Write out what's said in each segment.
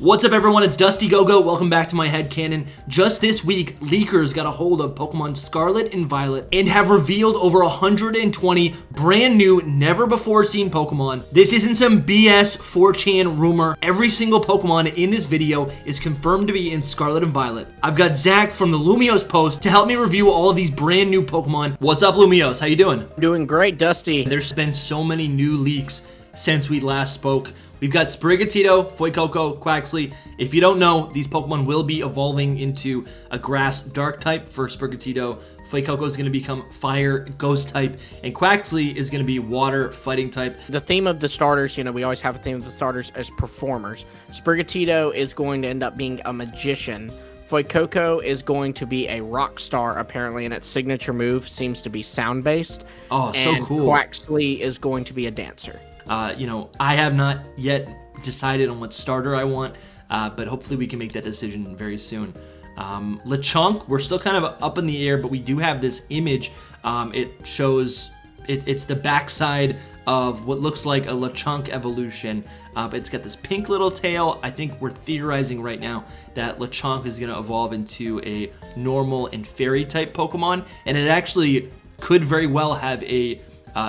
What's up everyone, it's Dusty Gogoat. Welcome back to my headcanon. Just this week, leakers got a hold of Pokemon Scarlet and Violet and have revealed over 120 brand new, never before seen Pokemon. This isn't some BS 4chan rumor. Every single Pokemon in this video is confirmed to be in Scarlet and Violet. I've got Zach from the Lumiose post to help me review all of these brand new Pokemon. What's up Lumiose, how you doing? Doing great, Dusty. There's been so many new leaks since we last spoke. We've got Springtito, Fuecoco, Quaxly. If you don't know, these Pokemon will be evolving into a grass dark type for Springtito. Fuecoco is going to become fire ghost type, and Quaxly is going to be water fighting type. The theme of the starters, we always have a theme of the starters as performers. Springtito is going to end up being a magician. Fuecoco is going to be a rock star, apparently, and its signature move seems to be sound-based. Oh, so and cool. Quaxly is going to be a dancer. I have not yet decided on what starter I want, but hopefully we can make that decision very soon. Lechon, we're still kind of up in the air, but we do have this image. It shows it's the backside of what looks like a Lechonk evolution. It's got this pink little tail. I think we're theorizing right now that Lechonk is going to evolve into a normal and fairy type Pokemon, and it actually could very well have a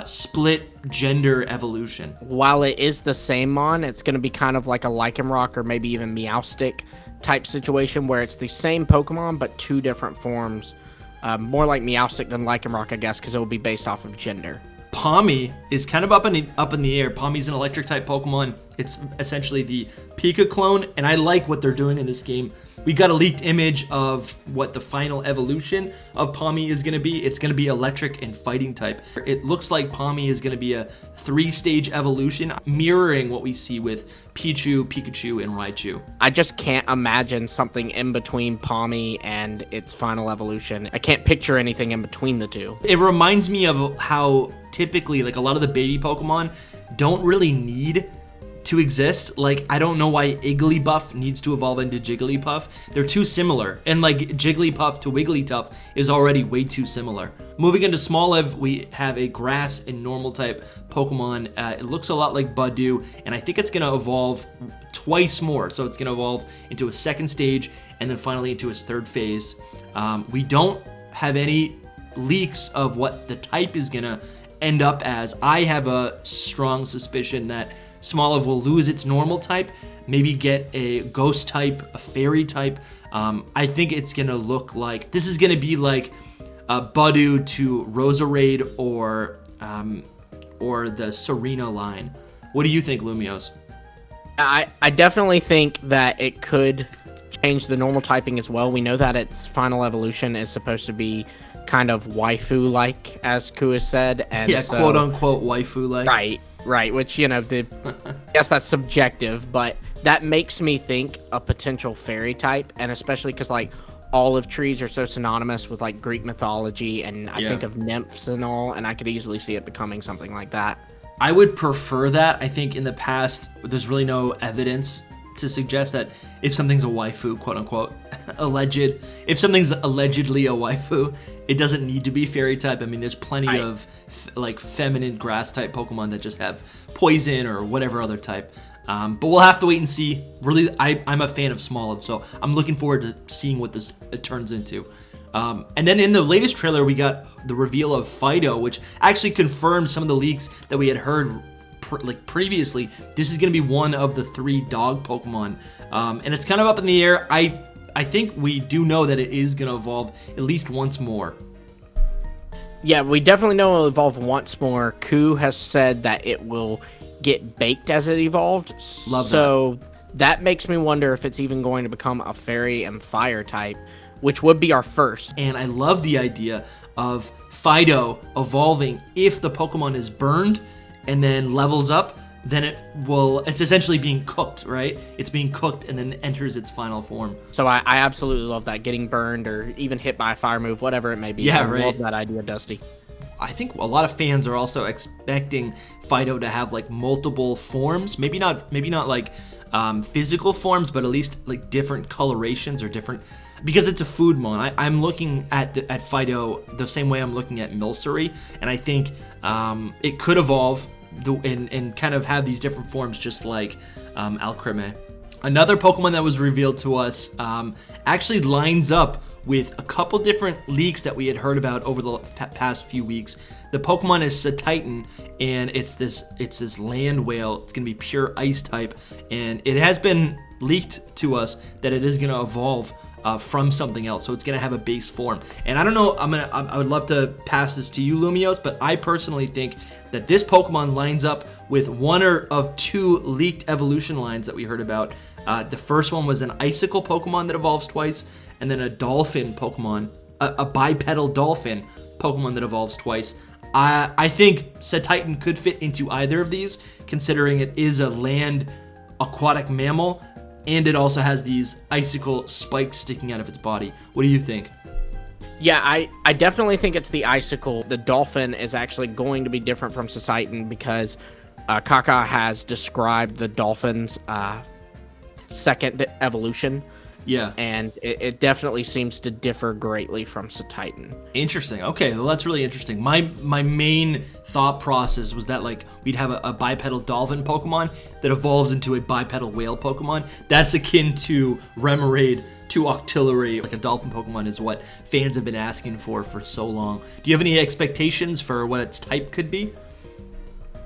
split gender evolution. While it is the same mon, it's going to be kind of like a Lycanroc or maybe even Meowstic type situation where it's the same Pokemon but two different forms. More like Meowstic than Lycanroc, I guess, because it will be based off of gender. Pommy is kind of up in the air. Pommy's an electric type Pokemon. It's essentially the Pika clone, and I like what they're doing in this game. We got a leaked image of what the final evolution of Pommy is going to be. It's going to be electric and fighting type. It looks like Pommy is going to be a 3-stage evolution, mirroring what we see with Pichu, Pikachu, and Raichu. I just can't imagine something in between Pommy and its final evolution. I can't picture anything in between the two. It reminds me of how typically, like, a lot of the baby Pokemon don't really need to exist. Like, I don't know why Igglybuff needs to evolve into Jigglypuff. They're too similar, and like Jigglypuff to Wigglytuff is already way too similar. Moving into Smallop, we have a grass and normal type Pokemon. It looks a lot like Budew, and I think it's gonna evolve twice more. So it's gonna evolve into a second stage and then finally into its third phase. We don't have any leaks of what the type is gonna end up as. I have a strong suspicion that Smallop will lose its normal type, maybe get a ghost type, a fairy type. I think it's gonna look like, this is gonna be like Budew to Roserade or the Serena line. What do you think, Lumiose? I definitely think that it could change the normal typing as well. We know that its final evolution is supposed to be kind of waifu-like, as Ku has said. And yeah, so, quote-unquote waifu-like. Right, which, I guess that's subjective, but that makes me think a potential fairy type, and especially because, like, olive trees are so synonymous with, like, Greek mythology, and I think of nymphs and all, and I could easily see it becoming something like that. I would prefer that. I think in the past, there's really no evidence to suggest that if something's a waifu, quote-unquote, if something's allegedly a waifu, it doesn't need to be fairy type. I mean, there's plenty of like feminine grass type Pokemon that just have poison or whatever other type. But we'll have to wait and see. Really, I'm a fan of Smallop, so I'm looking forward to seeing what this turns into. And then in the latest trailer, we got the reveal of Fido, which actually confirmed some of the leaks that we had heard previously. This is going to be one of the 3 dog Pokemon, and it's kind of up in the air. I think we do know that it is going to evolve at least once more. Yeah, we definitely know it will evolve once more. Ku has said that it will get baked as it evolved. Love so that makes me wonder if it's even going to become a fairy and fire type, which would be our first. And I love the idea of Fido evolving if the Pokemon is burned and then levels up. Then it's essentially being cooked, right? It's being cooked and then enters its final form. So I absolutely love that, getting burned or even hit by a fire move, whatever it may be. Yeah, I love that idea, Dusty. I think a lot of fans are also expecting Fido to have like multiple forms, maybe not like physical forms, but at least like different colorations or different, because it's a food mon. I'm looking at Fido the same way I'm looking at Milcery, and I think it could evolve and kind of have these different forms, just like Alcremie. Another Pokemon that was revealed to us actually lines up with a couple different leaks that we had heard about over the past few weeks. The Pokemon is Titan, and it's this land whale. It's gonna be pure ice type, and it has been leaked to us that it is gonna evolve from something else, so it's gonna have a base form. And I don't know, I would love to pass this to you, Lumios, but I personally think that this Pokemon lines up with one of two leaked evolution lines that we heard about. The first one was an Icicle Pokemon that evolves twice, and then a Dolphin Pokemon, a bipedal Dolphin Pokemon that evolves twice. I think Titan could fit into either of these, considering it is a land aquatic mammal, and it also has these icicle spikes sticking out of its body. What do you think? Yeah, I definitely think it's the Icicle. The Dolphin is actually going to be different from Titan because Kaka has described the Dolphin's second evolution. Yeah. And it definitely seems to differ greatly from Titan. Interesting. Okay, well, that's really interesting. My main thought process was that like we'd have a bipedal dolphin Pokemon that evolves into a bipedal whale Pokemon. That's akin to Remoraid to Octillery. Like a dolphin Pokemon is what fans have been asking for so long. Do you have any expectations for what its type could be?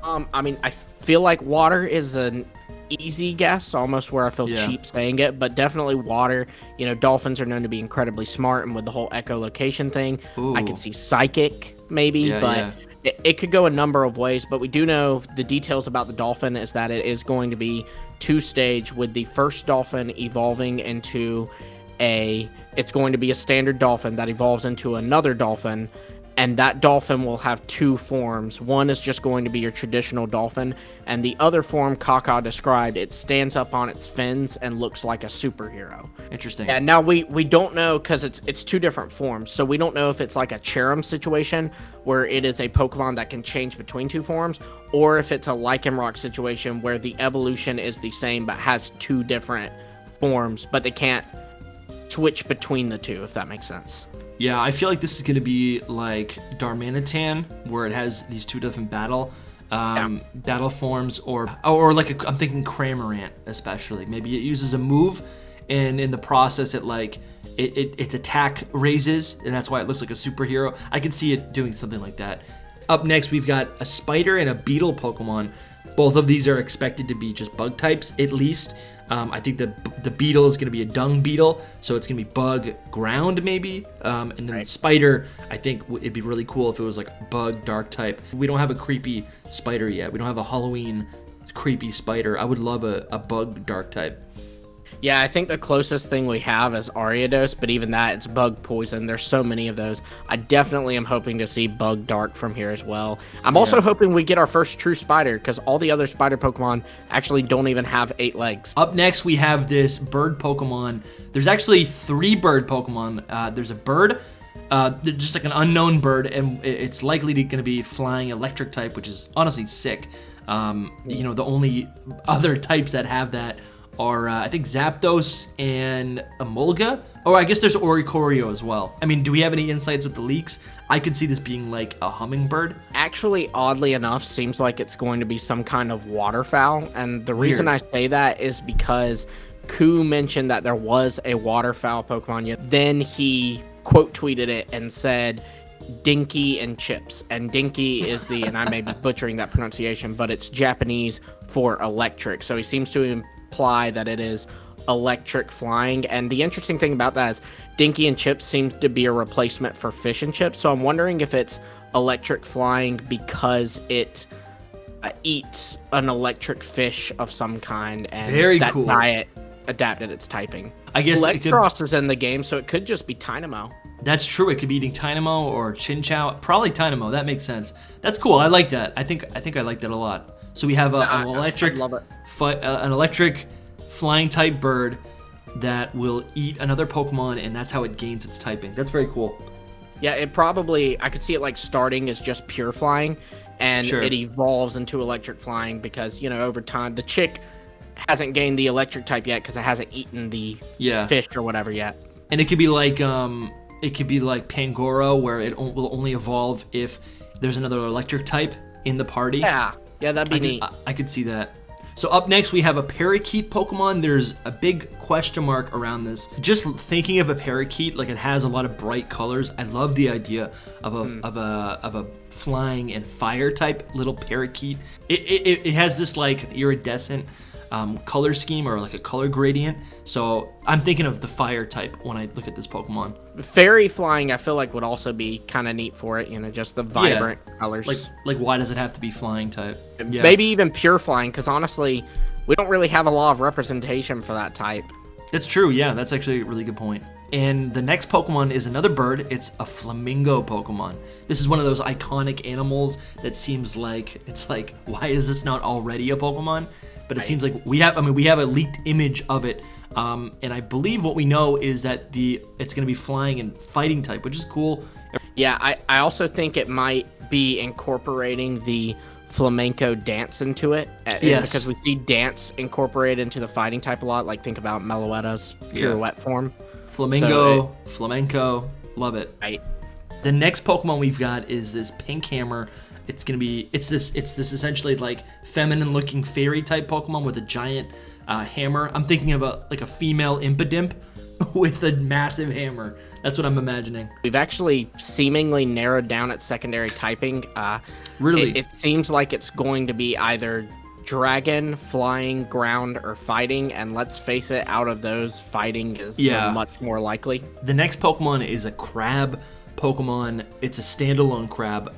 I mean, I feel like water is an easy guess, almost where I feel cheap saying it, but definitely water. You know, dolphins are known to be incredibly smart, and with the whole echolocation thing, I could see psychic maybe, but it could go a number of ways. But we do know the details about the dolphin is that it is going to be two-stage, with the first dolphin evolving into it's going to be a standard dolphin that evolves into another dolphin. And that dolphin will have two forms. One is just going to be your traditional dolphin, and the other form Kaka described, it stands up on its fins and looks like a superhero. Interesting. And now we don't know, because it's two different forms, so we don't know if it's like a Cherim situation where it is a Pokemon that can change between two forms, or if it's a Lycanroc situation where the evolution is the same but has two different forms, but they can't switch between the two, if that makes sense. Yeah, I feel like this is going to be like Darmanitan, where it has these two different battle forms, or like I'm thinking Cramorant especially. Maybe it uses a move, and in the process its attack raises, and that's why it looks like a superhero. I can see it doing something like that. Up next, we've got a Spider and a Beetle Pokemon. Both of these are expected to be just bug types, at least. I think the Beetle is going to be a dung beetle, so it's going to be bug ground maybe. And then the Spider, I think it'd be really cool if it was like bug dark type. We don't have a creepy Spider yet. We don't have a Halloween creepy Spider. I would love a bug dark type. Yeah, I think the closest thing we have is Ariados, but even that, it's bug poison. There's so many of those. I definitely am hoping to see bug dark from here as well. I'm also hoping we get our first true spider, because all the other spider Pokemon actually don't even have 8 legs. Up next, we have this bird Pokemon. There's actually 3 bird Pokemon. There's a bird, just like an unknown bird, and it's likely going to be flying electric type, which is honestly sick. You know, the only other types that have that are, I think, Zapdos and Emolga. Or I guess there's Oricorio as well. I mean, do we have any insights with the leaks? I could see this being like a hummingbird. Actually, oddly enough, seems like it's going to be some kind of waterfowl. And the reason I say that is because Ku mentioned that there was a waterfowl Pokemon yet. Then he quote tweeted it and said Dinky and Chips. And Dinky is and I may be butchering that pronunciation, but it's Japanese for electric. So he seems to imply that it is electric flying. And the interesting thing about that is Dinky and Chips seem to be a replacement for Fish and Chips. So I'm wondering if it's electric flying because it eats an electric fish of some kind, and that diet adapted its typing. I guess Electros is in the game, so it could just be Tynamo. That's true. It could be eating Tynamo or Chinchou. Probably Tynamo. That makes sense. That's cool. I like that. I think I like that a lot. So we have an electric flying type bird that will eat another Pokemon, and that's how it gains its typing. That's very cool. Yeah, I could see it like starting as just pure flying, and it evolves into electric flying because, you know, over time the chick hasn't gained the electric type yet because it hasn't eaten the fish or whatever yet. And it could be like Pangoro, where it will only evolve if there's another electric type in the party. Yeah, that'd be neat. I could see that. So up next, we have a parakeet Pokemon. There's a big question mark around this. Just thinking of a parakeet, like it has a lot of bright colors. I love the idea of a flying and fire type little parakeet. It has this like iridescent color scheme or like a color gradient. So I'm thinking of the fire type when I look at this Pokemon. Fairy flying, I feel like would also be kind of neat for it. You know, just the vibrant colors. Like why does it have to be flying type? Yeah. Maybe even pure flying, because honestly, we don't really have a lot of representation for that type. It's true. Yeah, that's actually a really good point. And the next Pokemon is another bird. It's a Flamingo Pokemon. This is one of those iconic animals that seems like, it's like, why is this not already a Pokemon? But it seems like we have a leaked image of it. And I believe what we know is that it's going to be flying and fighting type, which is cool. Yeah, I also think it might be incorporating the flamenco dance into it. Yes. Because we see dance incorporated into the fighting type a lot. Like, think about Meloetta's pirouette form. Flamingo, flamenco, love it. Right. The next Pokemon we've got is this Pink Hammer. It's this essentially like feminine looking fairy type Pokemon with a giant hammer. I'm thinking of a female Impidimp with a massive hammer. That's what I'm imagining. We've actually seemingly narrowed down its secondary typing. Really? It seems like it's going to be either dragon, flying, ground, or fighting, and let's face it, out of those, fighting is much more likely. The next Pokemon is a crab Pokemon. It's a standalone crab.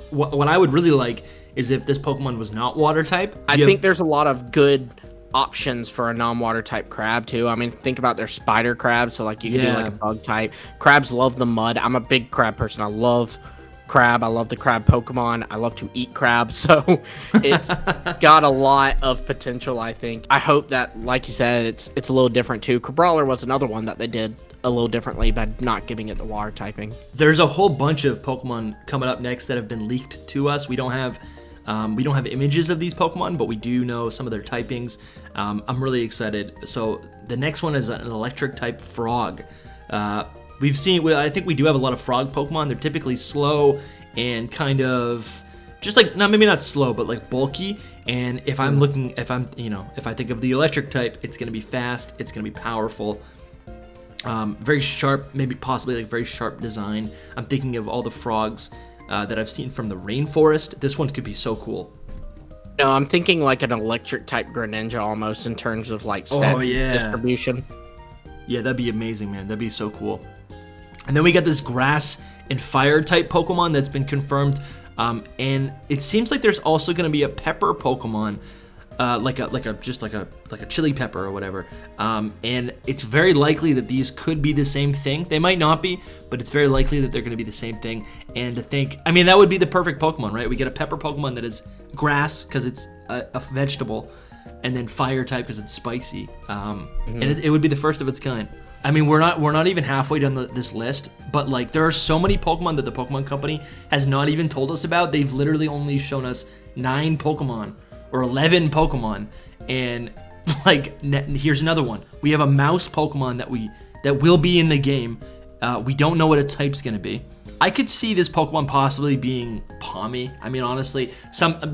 What I would really like is if this Pokemon was not water type. I think there's a lot of good options for a non-water type crab too. I mean, think about their spider crab, so like you can do like a bug type. Crabs love the mud. I'm a big crab person. I love crab. I love the crab Pokemon. I love to eat crab, so it's got a lot of potential, I think. I hope that, like you said, it's a little different too. Crabrawler was another one that they did a little differently by not giving it the water typing. There's a whole bunch of Pokemon coming up next that have been leaked to us. We don't have images of these Pokemon, but we do know some of their typings. I'm really excited. So the next one is an electric type frog. I think we do have a lot of frog Pokemon. They're typically slow and kind of just like, maybe not slow, but like bulky. And if I think of the electric type, it's going to be fast. It's going to be powerful. Very sharp, maybe possibly like very sharp design. I'm thinking of all the frogs that I've seen from the rainforest. This one could be so cool. No, I'm thinking like an electric type Greninja almost in terms of like stat distribution. Yeah, that'd be amazing, man. That'd be so cool. And then we got this grass and fire type Pokemon that's been confirmed. And it seems like there's also going to be a pepper Pokemon, like a chili pepper or whatever. And it's very likely that these could be the same thing. They might not be, but it's very likely that they're going to be the same thing. And that would be the perfect Pokemon, right? We get a pepper Pokemon that is grass because it's a vegetable, and then fire type because it's spicy. And it would be the first of its kind. I mean, we're not even halfway down this list, but like there are so many Pokemon that the Pokemon Company has not even told us about. They've literally only shown us 9 Pokemon or 11 Pokemon, and like here's another one. We have a mouse Pokemon that will be in the game. We don't know what its type's gonna be. I could see this Pokemon possibly being Pommy. I mean, honestly,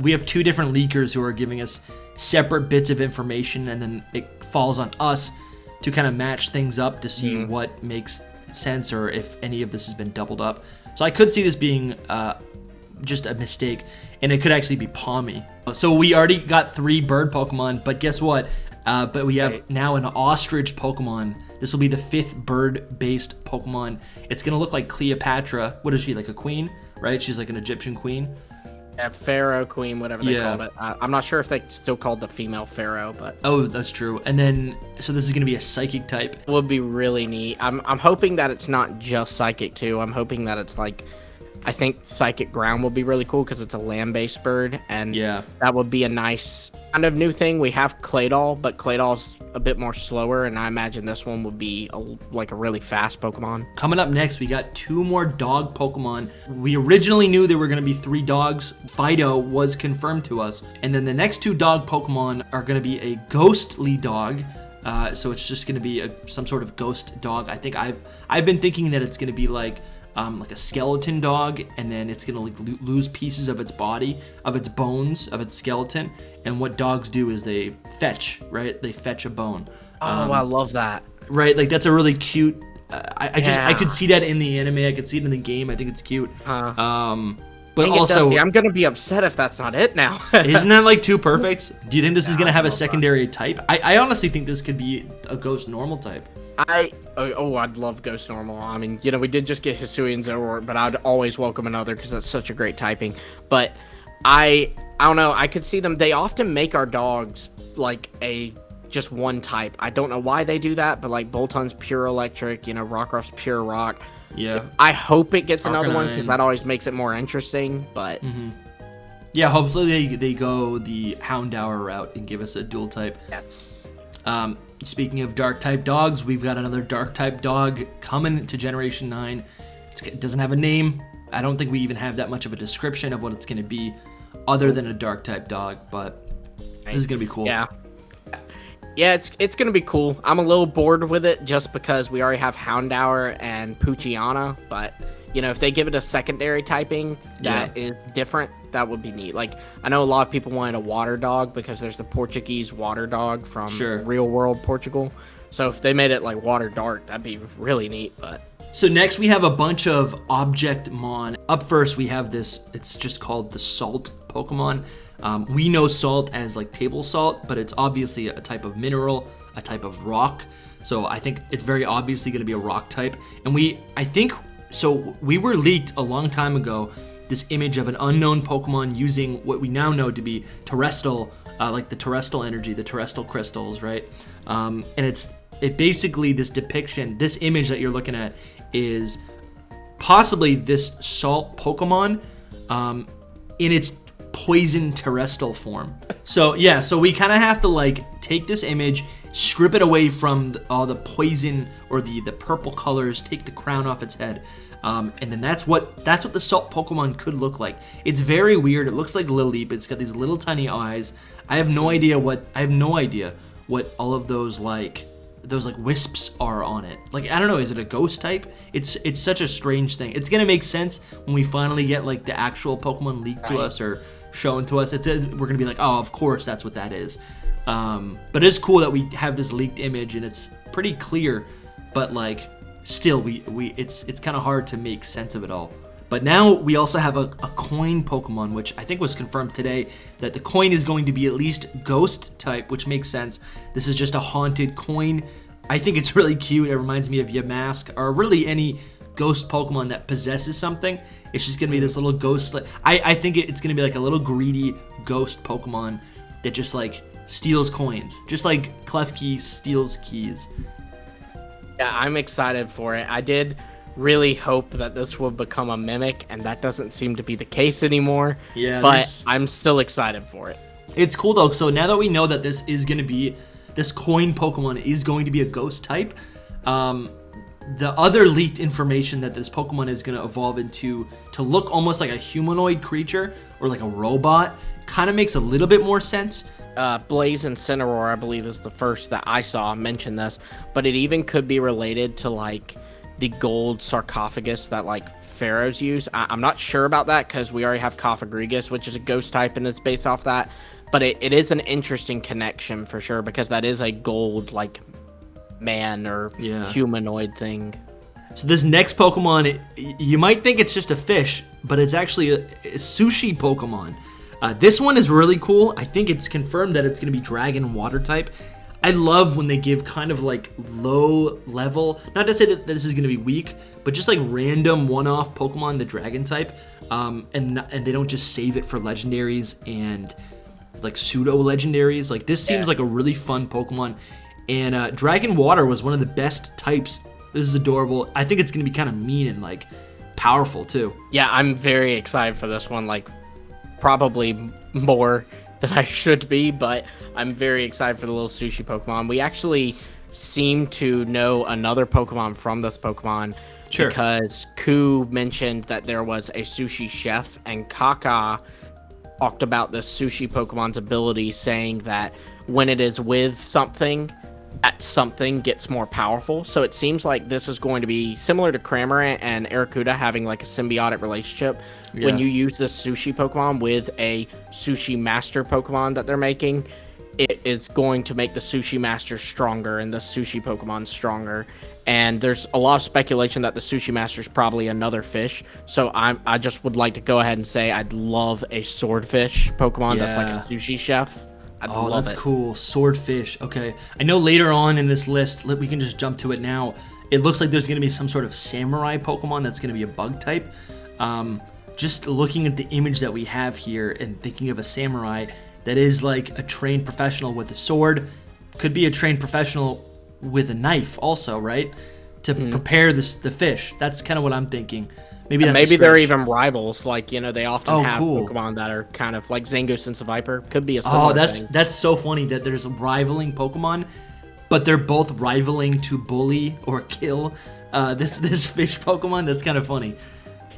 we have 2 different leakers who are giving us separate bits of information, and then it falls on us to kind of match things up to see what makes sense or if any of this has been doubled up. So I could see this being just a mistake, and it could actually be Pommy. So we already got 3 bird Pokemon, but guess what? But we have now an ostrich Pokemon. This will be the 5th bird-based Pokemon. It's gonna look like Cleopatra. What is she, like a queen, right? She's like an Egyptian queen. Yeah, Pharaoh Queen, whatever they called it. I'm not sure if they still called the female Pharaoh, but... Oh, that's true. And then, so this is going to be a psychic type. It would be really neat. I'm hoping that it's not just psychic, too. I'm hoping that it's like... I think psychic ground would be really cool because it's a land-based bird, and that would be a nice kind of new thing. We have Claydol, but Claydol's a bit more slower, and I imagine this one would be like a really fast Pokemon. Coming up next, we got 2 more dog Pokemon. We originally knew there were going to be 3 dogs. Fido was confirmed to us, and then the next 2 dog Pokemon are going to be a ghostly dog. So it's just going to be some sort of ghost dog. I think I've been thinking that it's going to be like like a skeleton dog, and then it's gonna like lose pieces of its body, of its bones, of its skeleton. And what dogs do is they fetch, right? They fetch a bone. I love that. Right, like that's a really cute. I could see that in the anime. I could see it in the game. I think it's cute. But also, I'm gonna be upset if that's not it now. Isn't that like too perfect? Do you think this is gonna have a secondary type? I honestly think this could be a ghost normal type. I'd love Ghost Normal. I mean, we did just get Hisui and Zoroark, but I'd always welcome another because that's such a great typing. But I don't know. I could see them. They often make our dogs like just one type. I don't know why they do that, but like Boltun's pure electric, Rockruff's pure rock. Yeah. I hope it gets another one Arcanine. because that always makes it more interesting. But Yeah, hopefully they go the Houndour route and give us a dual type. Yes. Speaking of dark type dogs, we've got another dark type dog coming to Generation 9. It doesn't have a name. I don't think we even have that much of a description of what it's going to be other than a dark type dog, but this is going to be cool. Yeah. Yeah, it's going to be cool. I'm a little bored with it just because we already have Houndour and Poochyena, but if they give it a secondary typing that is different, that would be neat. Like, I know a lot of people wanted a water dog because there's the Portuguese water dog from real world Portugal. So if they made it like water dark, that'd be really neat. But so next we have a bunch of Objectmon. Up first we have this, it's just called the Salt Pokemon. We know salt as like table salt, but it's obviously a type of mineral, a type of rock. So I think it's very obviously going to be a rock type. And we were leaked a long time ago this image of an unknown Pokemon using what we now know to be terrestrial, like the terrestrial energy, the terrestrial crystals, right? And it basically, this depiction, this image that you're looking at is possibly this salt Pokemon in its poison terrestrial form. So we kind of have to like take this image, strip it away from all the poison or the purple colors, take the crown off its head. And then that's what the salt Pokemon could look like. It's very weird. It looks like Lily, but it's got these little tiny eyes. I have no idea what all of those wisps are on it. Like, I don't know, is it a ghost type? It's such a strange thing. It's gonna make sense when we finally get like the actual Pokemon leaked to us or shown to us. We're gonna be like, oh, of course that's what that is. But it's cool that we have this leaked image and it's pretty clear, but like still it's kind of hard to make sense of it all. But now we also have a coin Pokemon, which I think was confirmed today, that the coin is going to be at least ghost type, which makes sense. This is just a haunted coin. I think it's really cute. It reminds me of Yamask, or really any ghost Pokemon that possesses something. It's just going to be this little ghost. I think it's going to be like a little greedy ghost Pokemon that just like steals coins. Just like Klefki steals keys. Yeah, I'm excited for it. I did really hope that this would become a mimic, and that doesn't seem to be the case anymore. Yeah, but I'm still excited for it. It's cool though. So now that we know that this coin Pokemon is going to be a ghost type, the other leaked information that this Pokemon is going to evolve into to look almost like a humanoid creature or like a robot kind of makes a little bit more sense. Blaze Incineroar, I believe, is the first that I saw mention this, but it even could be related to like the gold sarcophagus that like pharaohs use. I'm not sure about that because we already have Cofagrigus, which is a ghost type and is based off that, but it is an interesting connection for sure because that is a gold like man or humanoid thing. So this next Pokemon, you might think it's just a fish, but it's actually a sushi Pokemon. This one is really cool. I think it's confirmed that it's going to be dragon water type. I love when they give kind of like low level, not to say that this is going to be weak, but just like random one-off Pokemon, the dragon type, and they don't just save it for legendaries and like pseudo legendaries. Like this seems like a really fun Pokemon, and dragon water was one of the best types. This is adorable. I think it's going to be kind of mean and like powerful too. Yeah, I'm very excited for this one. Like probably more than I should be, but I'm very excited for the little sushi Pokemon. We actually seem to know another Pokemon from this Pokemon because Ku mentioned that there was a sushi chef, and Kaka talked about the sushi Pokemon's ability, saying that when it is with something, that something gets more powerful. So it seems like this is going to be similar to Cramorant and Arrokuda having like a symbiotic relationship. Yeah. When you use this sushi Pokemon with a sushi master Pokemon that they're making, it is going to make the sushi master stronger and the sushi Pokemon stronger. And there's a lot of speculation that the sushi master is probably another fish. So I just would like to go ahead and say I'd love a swordfish Pokemon that's like a sushi chef. I'd love that's it. cool. Swordfish. Okay. I know later on in this list, we can just jump to it now. It looks like there's going to be some sort of samurai Pokemon that's going to be a bug type. Just looking at the image that we have here and thinking of a samurai that is like a trained professional with a sword, could be a trained professional with a knife also, right? To prepare the fish. That's kind of what I'm thinking. Maybe they're even rivals. Like, they often have cool. Pokemon that are kind of like Zangoose and Seviper. Could be a similar thing. That's so funny that there's rivaling Pokemon, but they're both rivaling to bully or kill this fish Pokemon. That's kind of funny.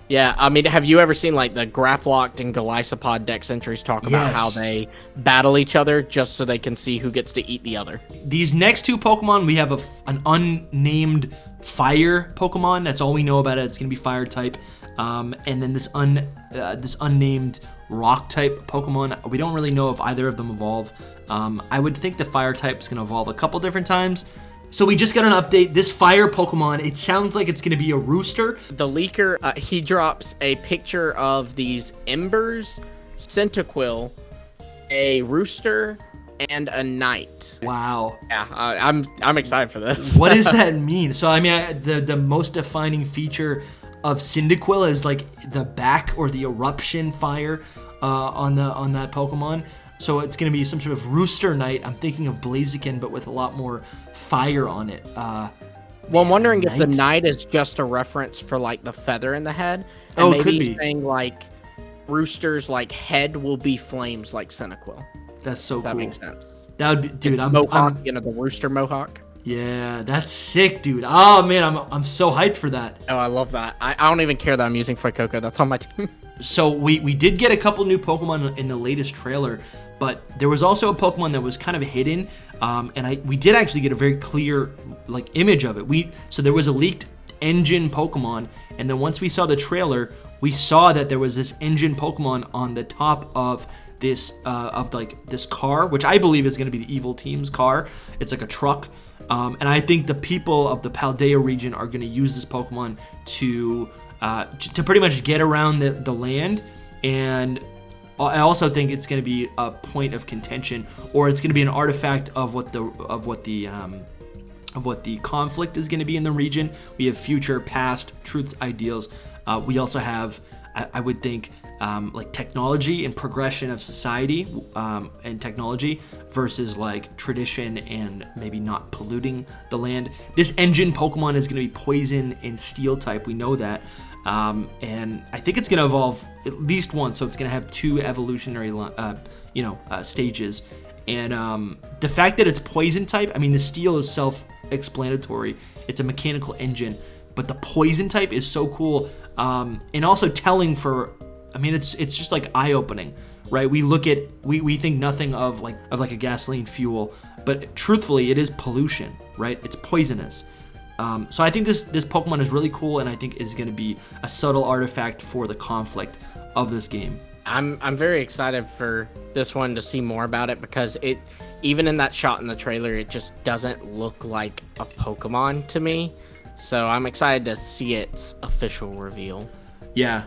Yeah, I mean, have you ever seen like the Graplocked and Golisopod dex entries talk about how they battle each other just so they can see who gets to eat the other? These next two Pokemon, we have an unnamed fire Pokemon. That's all we know about it. It's going to be fire type. And then this unnamed rock type Pokemon. We don't really know if either of them evolve. I would think the fire type is going to evolve a couple different times. So we just got an update. This fire Pokemon, it sounds like it's going to be a rooster. The leaker, he drops a picture of these embers, Centiquil, a rooster, and a knight. Wow. Yeah, I'm excited for this. What does that mean? So I mean, the most defining feature of Cyndaquil is like the back or the eruption fire on that Pokemon. So it's going to be some sort of rooster knight. I'm thinking of Blaziken, but with a lot more fire on it. Well, I'm wondering if the knight is just a reference for like the feather in the head. And maybe could be. He's saying like rooster's like head will be flames like Centiquil. That's so cool. That makes sense. That would be, dude. Mohawk, the rooster Mohawk. Yeah, that's sick, dude. Oh man, I'm so hyped for that. Oh, I love that. I don't even care that I'm using Fuecoco. That's on my team. So we did get a couple new Pokemon in the latest trailer, but there was also a Pokemon that was kind of hidden, and we did actually get a very clear like image of it. So there was a leaked engine Pokemon, and then once we saw the trailer, we saw that there was this engine Pokemon on the top of this this car, which I believe is going to be the evil team's car. It's like a truck, and I think the people of the Paldea region are going to use this Pokemon to pretty much get around the land, and I also think it's going to be a point of contention, or it's going to be an artifact of what the conflict is going to be in the region. We have future, past, truths, ideals. We also have, I would think, like technology and progression of society and technology versus like tradition and maybe not polluting the land. This engine Pokemon is going to be poison and steel type. We know that. And I think it's going to evolve at least once, so it's going to have two evolutionary, stages. And the fact that it's poison type, I mean, the steel is self-explanatory. It's a mechanical engine, but the poison type is so cool, and also telling for. I mean, it's just like eye-opening, right? We think nothing of like a gasoline fuel, but truthfully, it is pollution, right? It's poisonous. So I think this Pokemon is really cool, and I think is going to be a subtle artifact for the conflict of this game. I'm very excited for this one to see more about it, because it, even in that shot in the trailer, it just doesn't look like a Pokemon to me. So I'm excited to see its official reveal. Yeah,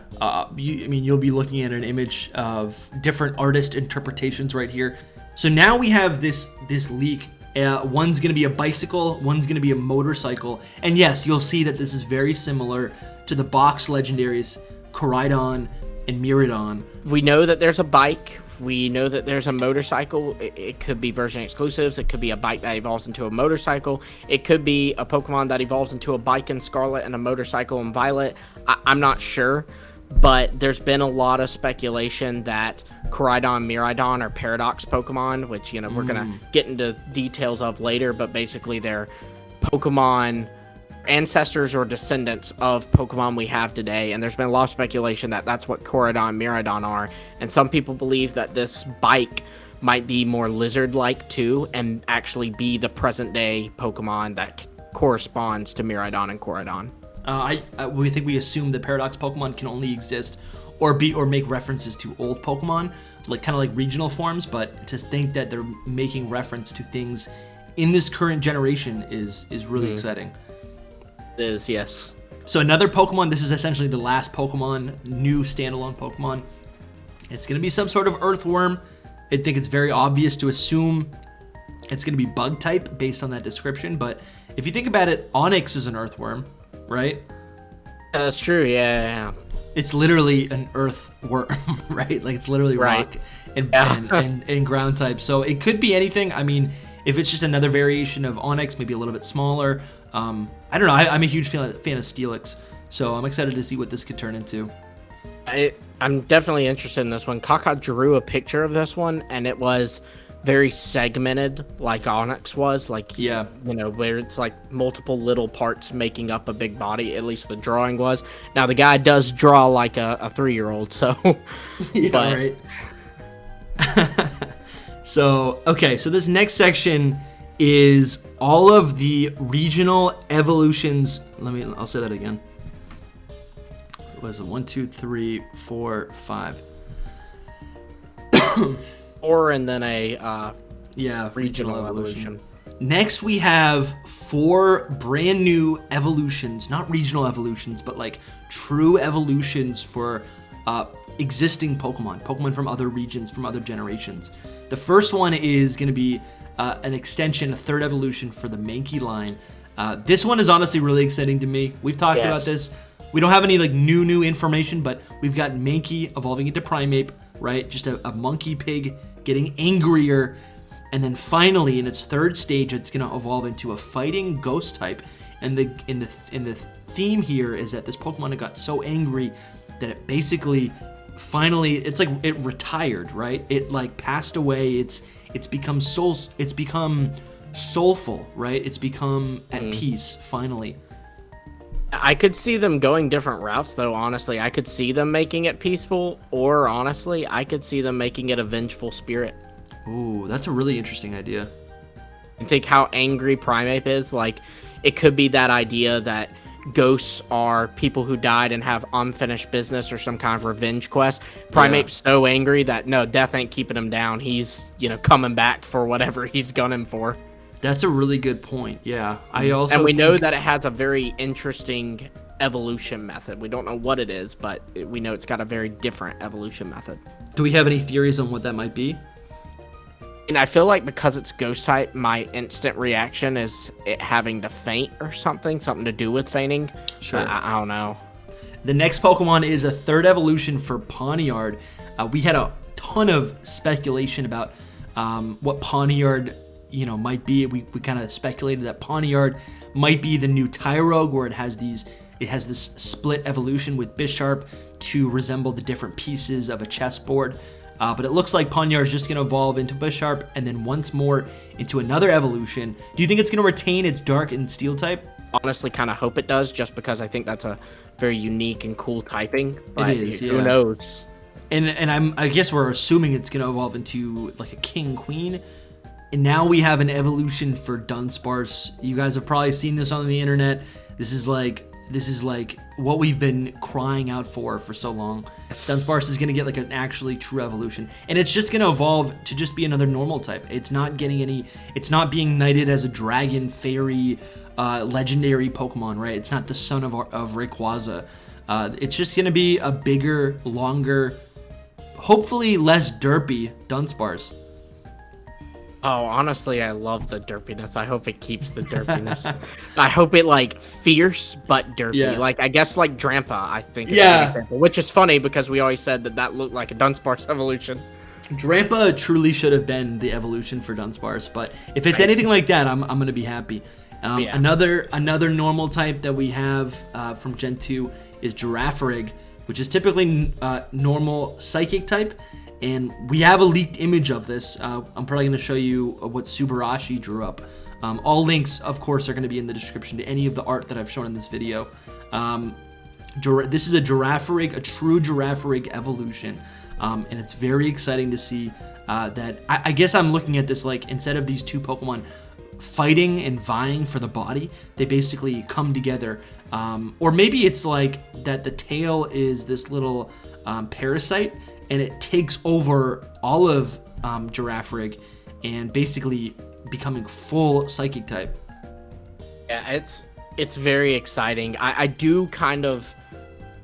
you'll be looking at an image of different artist interpretations right here. So now we have this leak. One's going to be a bicycle, one's going to be a motorcycle. And yes, you'll see that this is very similar to the box legendaries Koraidon and Miraidon. We know that there's a bike. We know that there's a motorcycle. It could be version exclusives. It could be a bike that evolves into a motorcycle. It could be a Pokemon that evolves into a bike in Scarlet and a motorcycle in Violet. I'm not sure, but there's been a lot of speculation that Koraidon, Miraidon are Paradox Pokemon, which, we're going to get into details of later, but basically they're Pokemon ancestors or descendants of Pokemon we have today, and there's been a lot of speculation that that's what Koraidon and Miraidon are, and some people believe that this bike might be more lizard-like too, and actually be the present-day Pokemon that corresponds to Miraidon and Koraidon. We think we assume that Paradox Pokemon can only exist or make references to old Pokemon, like kind of like regional forms, but to think that they're making reference to things in this current generation is really exciting. It is, yes. So another Pokemon, this is essentially the last Pokemon, new standalone Pokemon. It's going to be some sort of earthworm. I think it's very obvious to assume it's going to be bug type based on that description, but if you think about it, Onyx is an earthworm, right? That's true, yeah. It's literally an earthworm, right? Like it's literally rock and ground type. So it could be anything. I mean, if it's just another variation of Onyx, maybe a little bit smaller. I don't know. I'm a huge fan of Steelix, so I'm excited to see what this could turn into. I'm definitely interested in this one. Kaka drew a picture of this one, and it was very segmented, like Onyx was. Like, yeah, you know, where it's like multiple little parts making up a big body. At least the drawing was. Now the guy does draw like a 3-year-old, so yeah, right. So this next section is all of the regional evolutions. I'll say that again. What was it? 1, 2, 3, 4, 5. 4 and then a regional evolution. Next we have 4 brand new evolutions, not regional evolutions, but like true evolutions for existing Pokemon from other regions, from other generations. The first one is going to be an extension, a 3rd evolution for the Manky line. This one is honestly really exciting to me. We've talked about this. We don't have any like new information, but we've got Manky evolving into Primeape, right? Just a monkey pig getting angrier, and then finally in its 3rd stage, it's gonna evolve into a fighting ghost type. And the theme here is that this Pokemon got so angry that it basically finally it's like it retired, right? It like passed away. It's become soulful, right? It's become at peace finally. I could see them going different routes, though, honestly. I could see them making it peaceful, or, honestly, I could see them making it a vengeful spirit. Ooh, that's a really interesting idea. And think how angry Primeape is. Like, it could be that idea that ghosts are people who died and have unfinished business or some kind of revenge quest. Primeape's so angry that, no, death ain't keeping him down. He's, coming back for whatever he's gunning for. That's a really good point. Yeah, and we know that it has a very interesting evolution method. We don't know what it is, but we know it's got a very different evolution method. Do we have any theories on what that might be? And I feel like because it's ghost type, my instant reaction is it having to faint or something to do with fainting. Sure. I don't know. The next Pokemon is a 3rd evolution for Pawniard. We had a ton of speculation about what Pawniard might be. We kind of speculated that Pawniard might be the new Tyrogue, where it has this split evolution with Bisharp to resemble the different pieces of a chessboard. But it looks like Pawniard is just going to evolve into Bisharp and then once more into another evolution. Do you think it's going to retain its Dark and Steel type? Honestly, kind of hope it does, just because I think that's a very unique and cool typing. But it is, who knows? And I guess we're assuming it's going to evolve into like a King Queen. And now we have an evolution for Duskparce. You guys have probably seen this on the internet. This is like what we've been crying out for so long. Duskparce is gonna get like an actually true evolution, and it's just gonna evolve to just be another normal type. It's not being knighted as a dragon, fairy, legendary Pokemon, right? It's not the son of Rayquaza. It's just gonna be a bigger, longer, hopefully less derpy Duskparce. Oh, honestly, I love the derpiness. I hope it keeps the derpiness. I hope it, fierce but derpy. Yeah. I guess, Drampa, I think. Which is funny, because we always said that looked like a Duskparce evolution. Drampa truly should have been the evolution for Duskparce, but if it's anything like that, I'm going to be happy. Another normal type that we have from Gen 2 is GiraffeRig, which is typically normal psychic type. And we have a leaked image of this. I'm probably going to show you what Subarashi drew up. All links, of course, are going to be in the description to any of the art that I've shown in this video. This is a GiraffeRig, a true GiraffeRig evolution. and it's very exciting to see that. I guess I'm looking at this like instead of these two Pokemon fighting and vying for the body, they basically come together. Or maybe it's like that the tail is this little parasite, and it takes over all of GiraffeRig, and basically becoming full Psychic type. Yeah, it's very exciting. I do kind of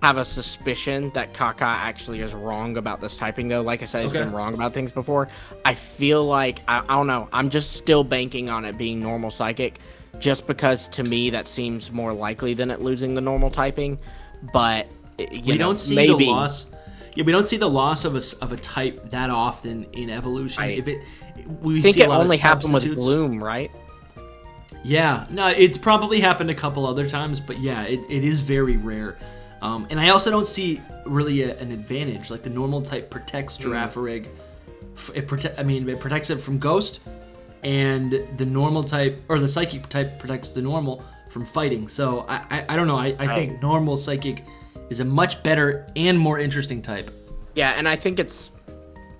have a suspicion that Kaka actually is wrong about this typing, though. Like I said, he's been wrong about things before. I feel like, I don't know, I'm just still banking on it being normal Psychic, just because to me that seems more likely than it losing the normal typing. But we don't see the loss. Yeah, we don't see the loss of a type that often in evolution. I We think see it a lot only of happened with substitutes. Bloom, right? Yeah, no, it's probably happened a couple other times, but yeah, it is very rare. And I also don't see really an advantage. Like the normal type protects GiraffeRig. It protects it from Ghost, and the normal type or the Psychic type protects the normal from fighting. So I don't know. I think normal Psychic is a much better and more interesting type. Yeah, and I think it's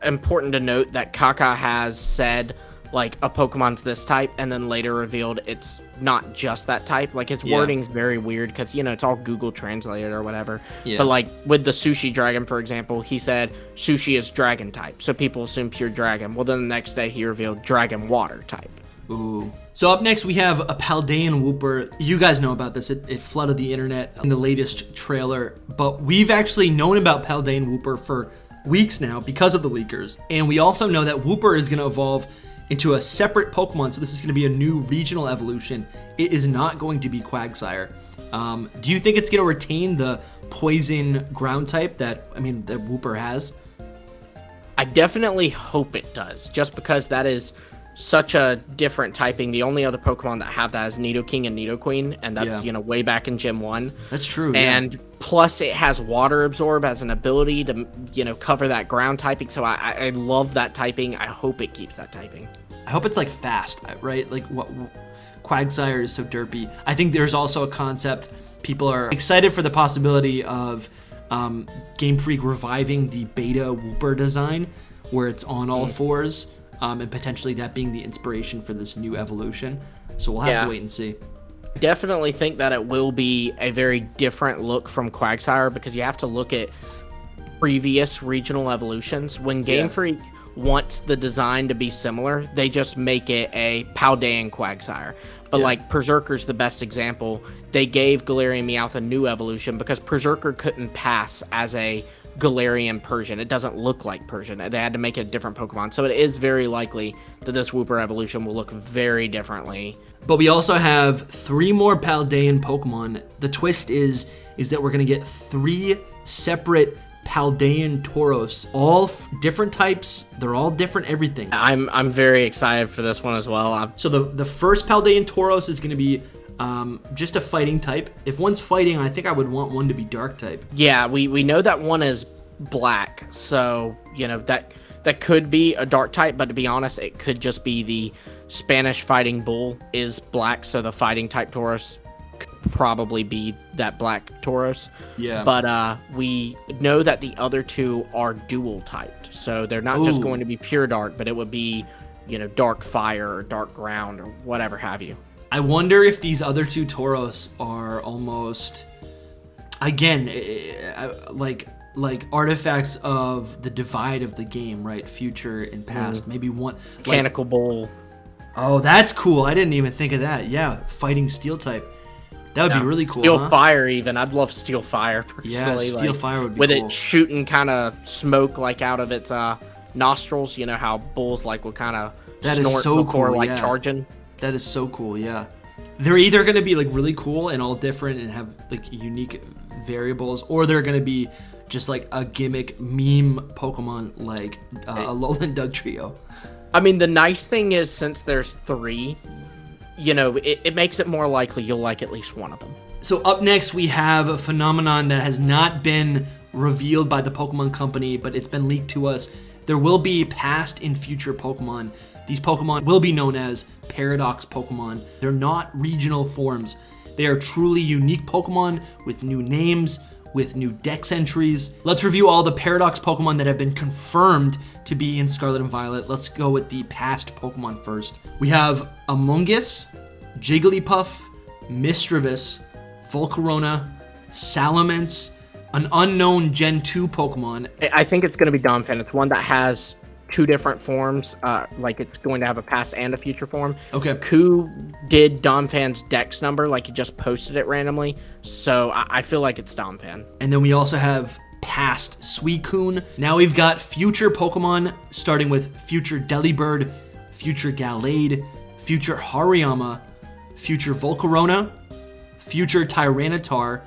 important to note that Kaka has said like a Pokemon's this type, and then later revealed it's not just that type. Like his wording's very weird because it's all Google translated or whatever. Yeah. But like with the Sushi Dragon, for example, he said Sushi is Dragon type, so people assume pure Dragon. Well, then the next day he revealed Dragon Water type. Ooh. So up next we have a Paldean Wooper. You guys know about this. It flooded the internet in the latest trailer, but we've actually known about Paldean Wooper for weeks now because of the leakers. And we also know that Wooper is going to evolve into a separate Pokemon, so this is going to be a new regional evolution. It is not going to be Quagsire. Do you think it's going to retain the poison ground type that Wooper has? I definitely hope it does, just because that is such a different typing. The only other Pokemon that have that is Nidoking and Nidoqueen, and that's way back in Gen 1. That's true. And plus it has Water Absorb as an ability to cover that ground typing. So I love that typing. I hope it keeps that typing. I hope it's like fast, right? Like what Quagsire is so derpy. I think there's also a concept. People are excited for the possibility of Game Freak reviving the beta Wooper design, where it's on all fours. And potentially that being the inspiration for this new evolution. So we'll have to wait and see. Definitely think that it will be a very different look from Quagsire, because you have to look at previous regional evolutions. When Game Freak wants the design to be similar, they just make it a Paldean Quagsire. But like Berserker's the best example. They gave Galarian Meowth a new evolution because Berserker couldn't pass as a Galarian Persian. It doesn't look like Persian. They had to make it a different Pokemon. So it is very likely that this Wooper evolution will look very differently. But we also have 3 more Paldean Pokemon. The twist is that we're going to get 3 separate Paldean Tauros. All different types. They're all different everything. I'm very excited for this one as well. So the first Paldean Tauros is going to be just a fighting type. If one's fighting, I think I would want one to be dark type. Yeah, we know that one is black, so that could be a dark type, but to be honest, it could just be the Spanish fighting bull is black, so the fighting type Tauros could probably be that black Tauros. Yeah. But we know that the other 2 are dual typed, so they're not just going to be pure dark, but it would be dark fire or dark ground or whatever have you. I wonder if these other 2 Tauros are almost, again, like artifacts of the divide of the game, right? Future and past. Maybe one Mechanical Bull. Oh, that's cool. I didn't even think of that. Yeah, fighting Steel type. That would be really cool. Steel Fire, even. I'd love Steel Fire personally. Yeah, Steel Fire would be with cool. It shooting kind of smoke like out of its nostrils. You know how bulls would kind of snort so before cool, charging. That is so cool, yeah. They're either going to be really cool and all different and have unique variables, or they're going to be just a gimmick meme Pokemon like a Alolan Dugtrio. I mean, the nice thing is, since there's 3, it makes it more likely you'll like at least one of them. So up next we have a phenomenon that has not been revealed by the Pokemon Company, but it's been leaked to us. There will be past and future Pokemon. These Pokemon will be known as Paradox Pokemon. They're not regional forms. They are truly unique Pokemon with new names, with new dex entries. Let's review all the Paradox Pokemon that have been confirmed to be in Scarlet and Violet. Let's go with the past Pokemon first. We have Amoonguss, Jigglypuff, Misdreavus, Volcarona, Salamence, an unknown Gen 2 Pokemon. I think it's going to be Dolphin. It's one that has 2 different forms. Like it's going to have a past and a future form. Okay. Ku did Donphan's dex number, like he just posted it randomly. So I feel like it's Donphan. And then we also have past Suicune. Now we've got future Pokemon, starting with future Delibird, future Gallade, future Hariyama, future Volcarona, future Tyranitar,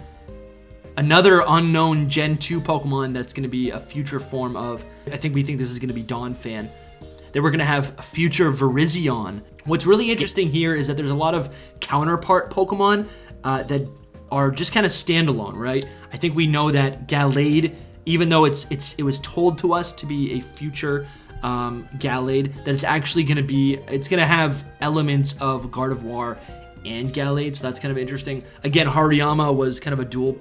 another unknown Gen 2 Pokemon that's going to be a future form of, we think this is going to be Donphan. Then we're going to have future Virizion. What's really interesting here is that there's a lot of counterpart Pokemon that are just kind of standalone, right? I think we know that Gallade, even though it was told to us to be a future Gallade, that it's actually going to be, it's going to have elements of Gardevoir and Gallade, so that's kind of interesting. Again, Hariyama was kind of a dual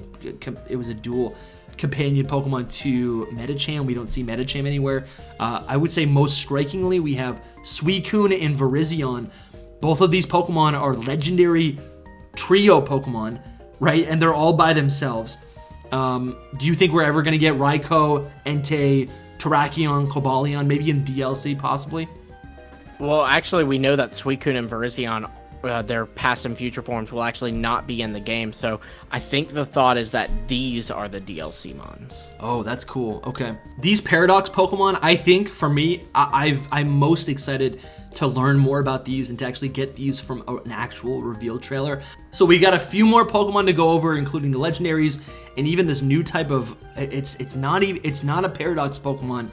companion Pokemon to Medicham. We don't see Medicham anywhere. I would say most strikingly, we have Suicune and Virizion. Both of these Pokemon are legendary trio Pokemon, right? And they're all by themselves. Do you think we're ever going to get Raikou, Entei, Terrakion, Cobalion, maybe in DLC possibly? Well, actually, we know that Suicune and Virizion, their past and future forms, will actually not be in the game. So I think the thought is that these are the DLC mons. Oh, that's cool. Okay. These Paradox Pokemon, I think, for me, I'm most excited to learn more about these and to actually get these from an actual reveal trailer. So we got a few more Pokemon to go over, including the legendaries and even this new type of, it's not a Paradox Pokemon.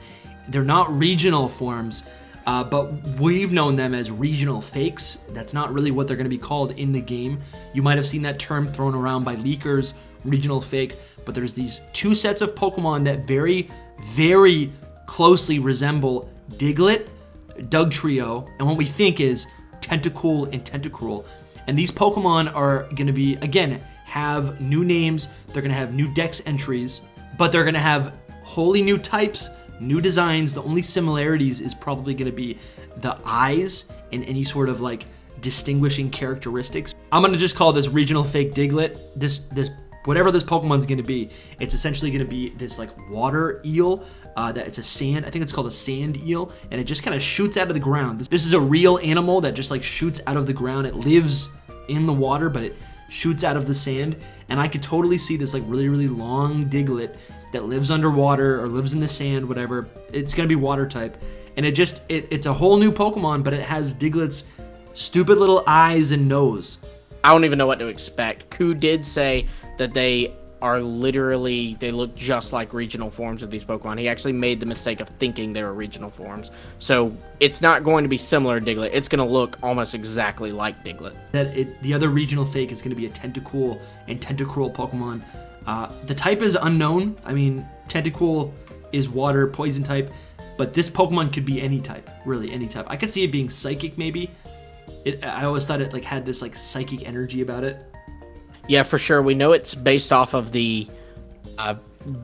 They're not regional forms. But we've known them as regional fakes. That's not really what they're going to be called in the game. You might have seen that term thrown around by leakers, regional fake, but there's these 2 sets of Pokemon that very, very closely resemble Diglett, Dugtrio, and what we think is Tentacle and Tentacruel. And these Pokemon are going to be, again, have new names. They're going to have new dex entries, but they're going to have wholly new types, new designs. The only similarities is probably going to be the eyes and any sort of like distinguishing characteristics. I'm going to just call this regional fake Diglett. This whatever this Pokemon's going to be, it's essentially going to be this like water eel that it's a sand. I think it's called a sand eel, and it just kind of shoots out of the ground. This is a real animal that just like shoots out of the ground. It lives in the water, but it shoots out of the sand. And I could totally see this like really, really long Diglett that lives underwater or lives in the sand, whatever. It's gonna be water type, and it's a whole new Pokemon, but it has Diglett's stupid little eyes and nose. I don't even know what to expect. Ku did say that they look just like regional forms of these Pokemon. He actually made the mistake of thinking they were regional forms. So it's not going to be similar to Diglett. It's going to look almost exactly like Diglett. The other regional fake is going to be a Tentacle and Tentacruel Pokemon. The type is unknown. I mean, Tentacle is water, poison type, but this Pokemon could be any type, really any type. I could see it being psychic maybe. I always thought it like had this like psychic energy about it. Yeah, for sure. We know it's based off of the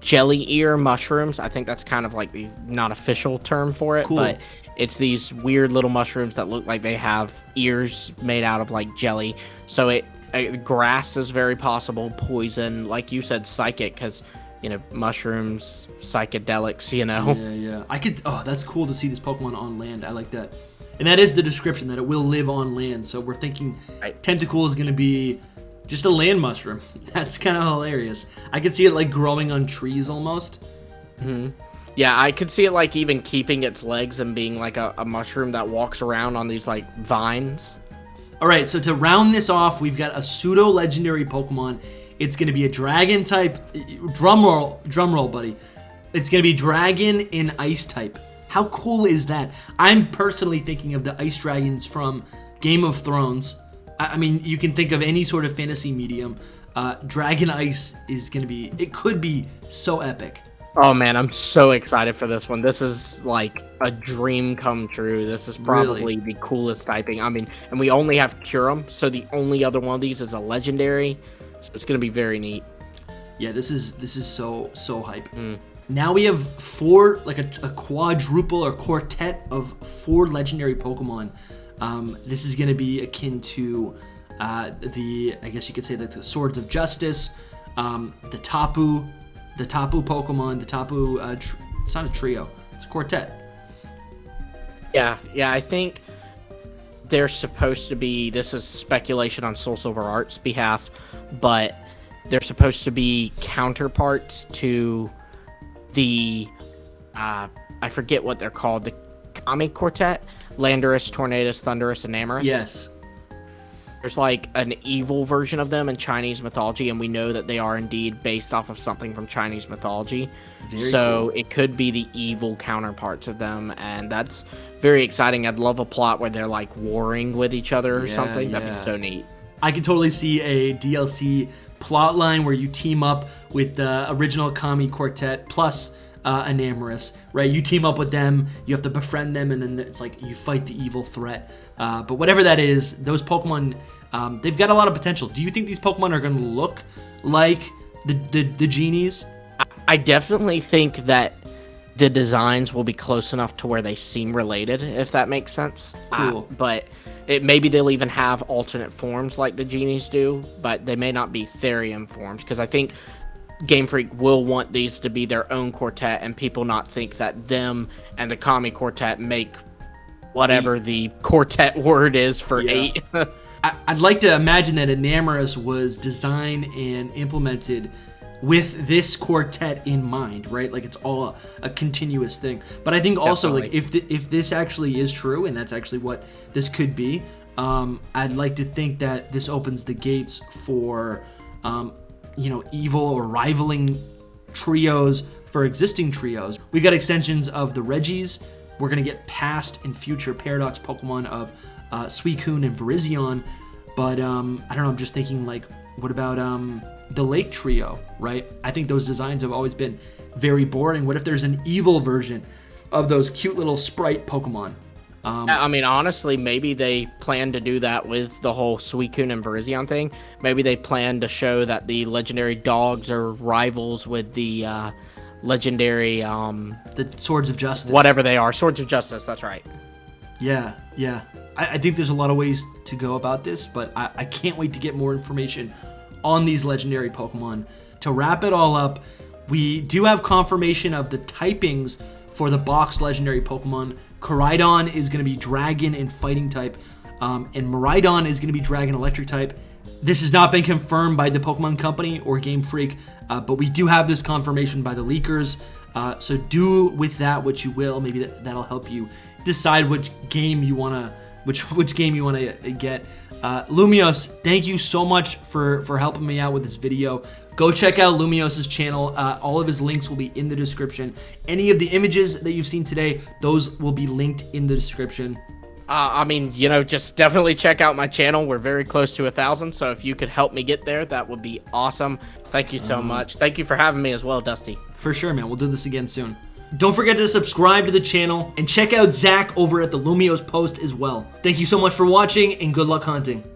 jelly ear mushrooms. I think that's kind of like the not official term for it, but it's these weird little mushrooms that look like they have ears made out of like jelly. So grass is very possible, poison, like you said, psychic, because mushrooms, psychedelics, Yeah. That's cool to see this Pokemon on land. I like that. And that is the description, that it will live on land. So we're thinking Tentacle is going to be just a land mushroom. That's kind of hilarious. I could see it like growing on trees almost. Mm-hmm. Yeah, I could see it like even keeping its legs and being like a mushroom that walks around on these like vines. All right, so to round this off, we've got a pseudo-legendary Pokemon. It's going to be a dragon type. Drum roll, buddy. It's going to be dragon in ice type. How cool is that? I'm personally thinking of the ice dragons from Game of Thrones. I mean, you can think of any sort of fantasy medium. Dragon Ice is going to be, it could be so epic. Oh man, I'm so excited for this one. This is like a dream come true. This is probably the coolest typing. I mean, and we only have Kyurem, so the only other one of these is a legendary. So it's going to be very neat. Yeah, this is so hype. Now we have four, like a quadruple or quartet of 4 legendary Pokemon. This is gonna be akin to I guess you could say, the Swords of Justice, the Tapu Pokemon, the Tapu. It's not a trio; it's a quartet. Yeah, I think they're supposed to be. This is speculation on Soul Silver Art's behalf, but they're supposed to be counterparts to the I forget what they're called, the Kami Quartet: Landorus, Tornadus, Thundurus, and Amorous. Yes. There's like an evil version of them in Chinese mythology, and we know that they are indeed based off of something from Chinese mythology. Very so cool. It could be the evil counterparts of them, and that's very exciting. I'd love a plot where they're like warring with each other or something. That'd be so neat. I could totally see a DLC plot line where you team up with the original Kami Quartet plus an Amorous, right? You team up with them, you have to befriend them, and then it's like you fight the evil threat. But whatever that is, those Pokemon, they've got a lot of potential. Do you think these Pokemon are going to look like the genies? I definitely think that the designs will be close enough to where they seem related, if that makes sense. Cool. But maybe they'll even have alternate forms like the genies do, but they may not be Therium forms, because I think Game Freak will want these to be their own quartet, and people not think that them and the Kami Quartet make whatever the quartet word is for 8. I'd like to imagine that Enamorous was designed and implemented with this quartet in mind, right? Like it's all a continuous thing. But I think also, like, if this actually is true, and that's actually what this could be, I'd like to think that this opens the gates for evil or rivaling trios for existing trios. We got extensions of the Regis. We're gonna get past and future Paradox Pokemon of Suicune and Virizion. But I don't know, I'm just thinking, like, what about the Lake Trio, right? I think those designs have always been very boring. What if there's an evil version of those cute little sprite Pokemon? I mean, honestly, maybe they plan to do that with the whole Suicune and Virizion thing. Maybe they plan to show that the legendary dogs are rivals with the legendary... the Swords of Justice. Whatever they are. Swords of Justice, that's right. Yeah. I think there's a lot of ways to go about this, but I can't wait to get more information on these legendary Pokemon. To wrap it all up, we do have confirmation of the typings for the box legendary Pokemon. Koraidon is going to be Dragon and Fighting type, and Miraidon is going to be Dragon Electric type. This has not been confirmed by the Pokemon Company or Game Freak, but we do have this confirmation by the leakers. So do with that what you will. Maybe that'll help you decide which game you want to get. Lumios, thank you so much for helping me out with this video. Go check out Lumios's channel. All of his links will be in the description. Any of the images that you've seen today, those will be linked in the description. I mean, just definitely check out my channel. We're very close to 1,000, so if you could help me get there, that would be awesome. Thank you so much. Thank you for having me as well, Dusty. For sure, man. We'll do this again soon. Don't forget to subscribe to the channel and check out Zach over at the Lumios post as well. Thank you so much for watching, and good luck hunting.